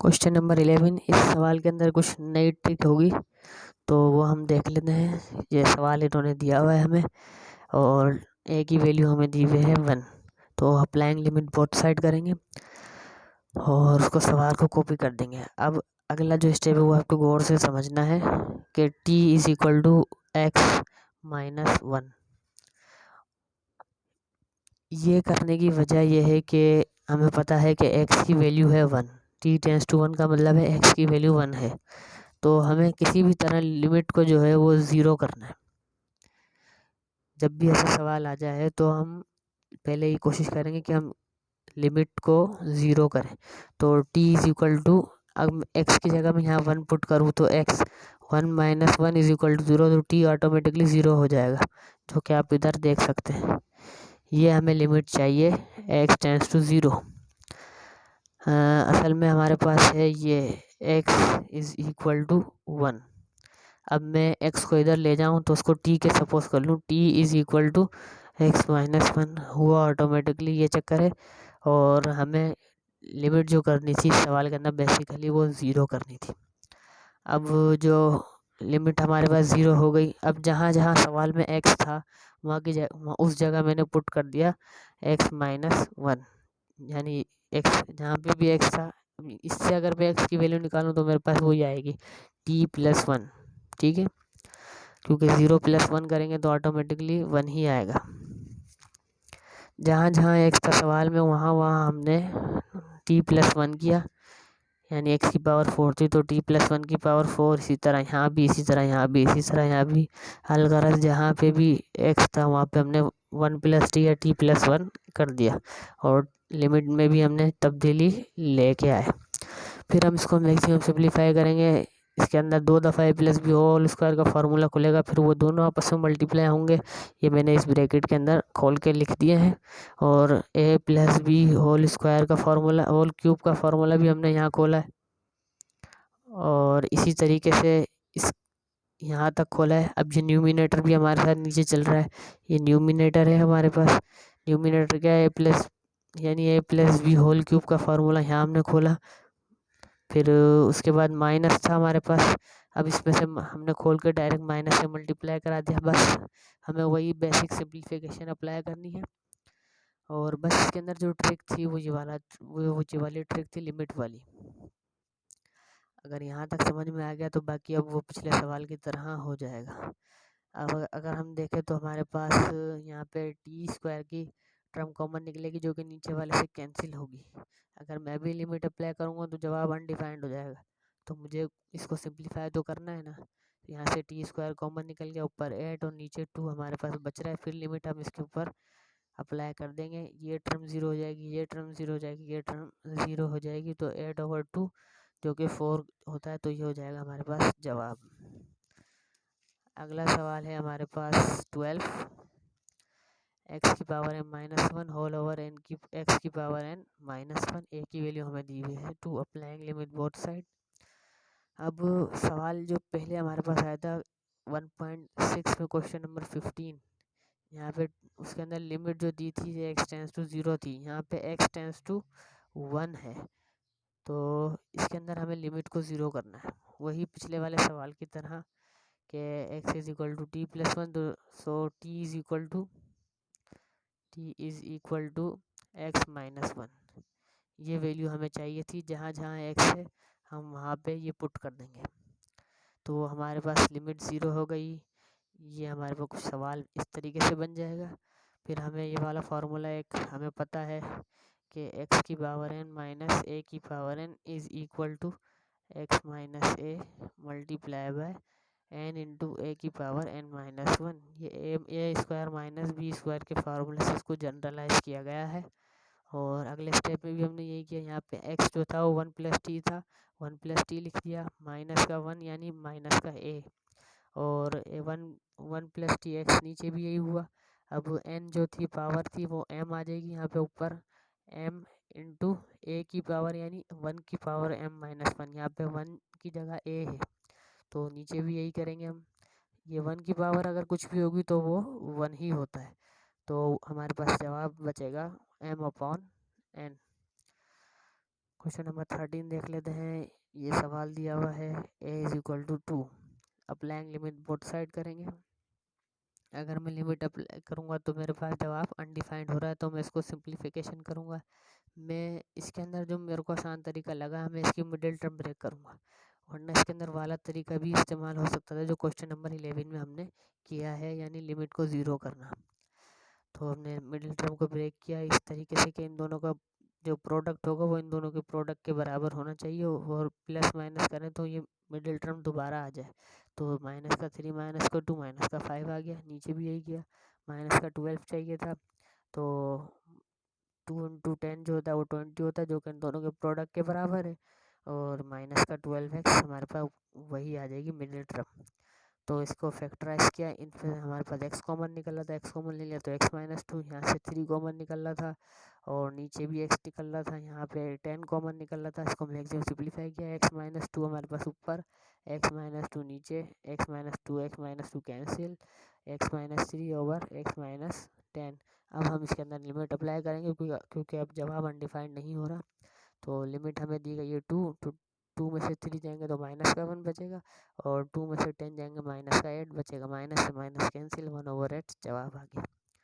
Question number 11। इस सवाल के अंदर कुछ नई ट्रिक होगी तो वो हम देख लेते हैं। ये सवाल इन्होंने दिया हुआ है हमें और ए की वैल्यू हमें दी हुई है 1। तो अप्लाइंग लिमिट बोथ साइड करेंगे और उसको सवाल को कॉपी कर देंगे। अब अगला जो स्टेप है वो आपको गौर से समझना है कि t is equal to x minus 1। ये करने की वजह यह है कि हमें पता है कि x की वैल्यू है 1। t टेंस टू 1 का मतलब है x की वैल्यू 1 है। तो हमें किसी भी तरह लिमिट को जो है वो ज़ीरो करना है। जब भी ऐसा सवाल आ जाए तो हम पहले ही कोशिश करेंगे कि हम लिमिट को ज़ीरो करें। तो t इज़ इक्वल टू, अब x की जगह मैं यहाँ 1 पुट करूँ तो x 1 माइनस 1 इज़ इक्वल टू 0, तो t ऑटोमेटिकली ज़ीरो हो जाएगा, जो कि आप इधर देख सकते हैं। ये हमें लिमिट चाहिए x टेंस टू 0। असल में हमारे पास है ये x इज़ इक्वल टू 1। अब मैं x को इधर ले जाऊं तो उसको t के सपोज कर लूँ, t is equal to x minus 1 हुआ ऑटोमेटिकली, ये चक्कर है। और हमें लिमिट जो करनी थी सवाल के अंदर बेसिकली वो ज़ीरो करनी थी। अब जो लिमिट हमारे पास ज़ीरो हो गई, अब जहाँ जहाँ सवाल में x था वहाँ की उस जगह मैंने पुट कर दिया x माइनस 1, यानी x जहाँ पे भी x था, इससे अगर मैं x की वैल्यू निकालूँ तो मेरे पास वही आएगी t प्लस 1। ठीक है, क्योंकि 0 प्लस 1 करेंगे तो ऑटोमेटिकली 1 ही आएगा। जहाँ जहाँ x था सवाल में वहाँ वहाँ हमने t प्लस 1 किया, यानी x की पावर 4 थी तो t प्लस 1 की पावर 4। इसी तरह यहाँ भी, इसी तरह यहाँ भी, इसी तरह यहाँ भी। अलगरज जहाँ पे भी x था वहाँ पे हमने 1 प्लस टी या t प्लस 1 कर दिया और लिमिट में भी हमने तब्दीली लेके आए। फिर हम इसको मैक्सिमम सिंप्लीफाई करेंगे। इसके अंदर 2 दफ़ा ए प्लस बी होल स्क्वायर का फार्मूला खुलेगा, फिर वो दोनों आपस में मल्टीप्लाई होंगे। ये मैंने इस ब्रैकेट के अंदर खोल के लिख दिए हैं। और ए प्लस बी होल स्क्वायर का फार्मूला, होल क्यूब का फार्मूला भी हमने यहाँ खोला है। और इसी तरीके से इस यहाँ तक खोला है। अब ये न्यूमिनेटर भी हमारे साथ नीचे चल रहा है, ये न्यूमिनेटर है हमारे पास। न्यूमिनेटर क्या है, ए प्लस, यानी ए प्लस बी होल क्यूब का फार्मूला यहाँ हमने खोला। फिर उसके बाद माइनस था हमारे पास, अब इसमें से हमने खोल के डायरेक्ट माइनस से मल्टीप्लाई करा दिया। बस हमें वही बेसिक सिंप्लीफिकेशन अप्लाई करनी है। और बस इसके अंदर जो ट्रिक थी वो ये वाली ट्रिक थी, लिमिट वाली। अगर यहाँ तक समझ में आ गया तो बाकी अब वो पिछले सवाल की तरह हो जाएगा। अब अगर हम देखें तो हमारे पास यहाँ पे टी स्क्वायर की टर्म कॉमन निकलेगी, जो कि नीचे वाले से कैंसिल होगी। अगर मैं भी लिमिट अप्लाई करूँगा तो जवाब अनडिफाइंड हो जाएगा, तो मुझे इसको सिंप्लीफाई तो करना है ना। यहाँ से टी स्क्वायर कॉमन निकल गया, ऊपर 8 और नीचे 2 हमारे पास बच रहा है। फिर लिमिट हम इसके ऊपर अप्लाई कर देंगे, ये टर्म 0 हो जाएगी, ये टर्म 0 हो जाएगी, ये टर्म 0 हो जाएगी, तो 8/2 जो कि 4 होता है, तो ये हो जाएगा हमारे पास जवाब। अगला सवाल है हमारे पास 12। एक्स की power m minus 1 whole over n की एक्स की पावर n माइनस 1। ए की वैल्यू हमें दी हुई है 2, अप्लाइंग लिमिट बोथ साइड। अब सवाल जो पहले हमारे पास आया था 1.6 में, क्वेश्चन नंबर 15, यहाँ पे उसके अंदर लिमिट जो दी थी x टेंस टू 0 थी, यहाँ पे x टेंस टू 1 है। तो इसके अंदर हमें लिमिट को 0 करना है, वही पिछले वाले सवाल की तरह कि x is equal to t plus 1, तो so t is equal to x minus 1। ये वैल्यू हमें चाहिए थी, जहाँ जहाँ x है हम वहाँ पे ये पुट कर देंगे, तो हमारे पास लिमिट 0 हो गई। ये हमारे पास कुछ सवाल इस तरीके से बन जाएगा। फिर हमें ये वाला फार्मूला एक हमें पता है कि x की पावर n माइनस a की power n is equal to x minus a multiply by n into a की पावर n माइनस 1। ये a square minus b square के फार्मूले से इसको जनरलाइज किया गया है। और अगले स्टेप में भी हमने यही किया, यहाँ पे x जो था वो 1 प्लस टी था, 1 प्लस टी लिख दिया, माइनस का 1 यानी माइनस का a, और 1 प्लस टी एक्स नीचे भी यही हुआ। अब n जो थी पावर थी वो m आ जाएगी यहाँ पे ऊपर, m इंटू ए की पावर यानी 1 की पावर m माइनस 1, यहाँ पे 1 की जगह a है, तो नीचे भी यही करेंगे हम। ये 1 की पावर अगर कुछ भी होगी तो वो 1 ही होता है, तो हमारे पास जवाब बचेगा m/n। क्वेश्चन नंबर 13 देख लेते हैं। ये सवाल दिया हुआ है a is equal to 2। Applying limit both side करेंगे। अगर मैं लिमिट अप्लाई करूँगा तो मेरे पास जवाब अनडिफाइंड हो रहा है, तो मैं इसको सिंप्लीफिकेशन करूँगा। मैं इसके अंदर जो मेरे को आसान तरीका लगा, मैं इसकी मिडिल टर्म ब्रेक करूँगा, वरना इसके अंदर वाला तरीका भी इस्तेमाल हो सकता था जो क्वेश्चन नंबर 11 में हमने किया है, यानी लिमिट को ज़ीरो करना। तो हमने मिडिल टर्म को ब्रेक किया इस तरीके से कि इन दोनों का जो प्रोडक्ट होगा वो इन दोनों के प्रोडक्ट के बराबर होना चाहिए, और प्लस माइनस करें तो ये मिडिल टर्म दोबारा आ जाए। तो माइनस का 3 माइनस का 2 माइनस का 5 आ गया, नीचे भी यही किया। माइनस का 12 चाहिए था, तो 2 इंटू 10 जो होता है वो 20 होता है, जो कि इन दोनों के प्रोडक्ट के बराबर है। और माइनस का 12x हमारे पास वही आ जाएगी मिडिल टर्म। तो इसको फैक्टराइज किया, इन फिर हमारे पास x कॉमन निकला था, x कॉमन ले लिया तो x माइनस 2, यहाँ से 3 कॉमन निकल रहा था, और नीचे भी x निकल रहा था, यहाँ पे 10 कॉमन निकल रहा था। इसको मैक्सिमम सिंप्लीफाई किया, x माइनस 2 हमारे पास ऊपर, x माइनस 2 नीचे, x minus 2 cancel, x minus 3 over x minus 10। अब हम इसके अंदर लिमिट अप्लाई करेंगे क्योंकि अब जवाब अनडिफाइंड नहीं हो रहा। तो लिमिट हमें दी गई है 2, तो 2 में से 3 जाएंगे तो माइनस का 1 बचेगा, और 2 में से 10 जाएंगे माइनस का 8 बचेगा, माइनस से माइनस कैंसिल, 1/8 जवाब आ गया।